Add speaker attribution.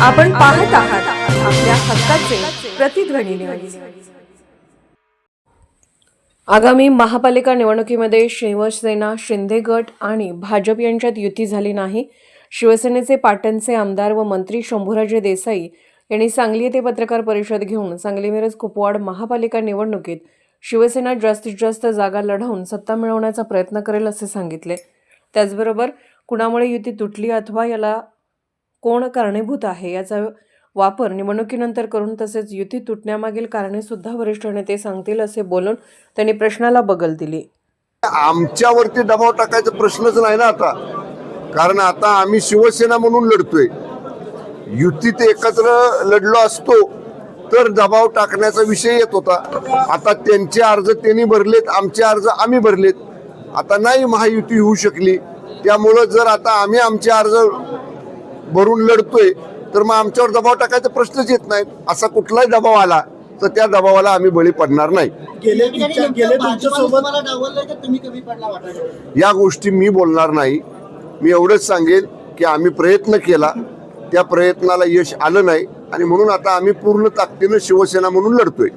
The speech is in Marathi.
Speaker 1: आपण पाहत आहात आपल्या हक्काचे प्रतिध्वनी न्यूज। आगामी महापालिका निवडणुकीमध्ये शिवसेना, शिंदे गट आणि भाजप यांच्यात युती झाली नाही। शिवसेनेचे पाटणचे आमदार व मंत्री शंभूराजे देसाई यांनी सांगली येथे पत्रकार परिषद घेऊन सांगली मिरज कुपवाड महापालिका निवडणुकीत शिवसेना जास्तीत जास्त जागा लढवून सत्ता मिळवण्याचा प्रयत्न करेल असे सांगितले। त्याचबरोबर कुणामुळे युती तुटली अथवा याला कोण कारणीभूत आहे याचा वापर निवडणुकीनंतर करून तसेच युती तुटण्यामागील कारणे सुद्धा वरिष्ठ नेते सांगतील असे बोलून त्यांनी प्रश्नाला बगल दिली।
Speaker 2: आमच्यावरती दबाव टाकायचा प्रश्नच नाही ना आता, कारण आता आम्ही शिवसेना म्हणून लढतोय। युतीत एकत्र लढलो असतो तर दबाव टाकण्याचा विषय येत होता। आता त्यांचे अर्ज त्यांनी भरलेत, आमचे अर्ज आम्ही भरलेत। आता नाही महायुती होऊ शकली, त्यामुळं जर आता आम्ही आमचे अर्ज भरून लढतोय तर मग आमच्यावर दबाव टाकायचा प्रश्नच येत नाही। असा कुठलाही दबाव आला तर त्या दबावाला आम्ही बळी पडणार नाही। या गोष्टी मी बोलणार नाही। मी एवढंच सांगेन की आम्ही प्रयत्न केला, त्या प्रयत्नाला यश आलं नाही आणि म्हणून आता आम्ही पूर्ण ताकदीने शिवसेना म्हणून लढतोय।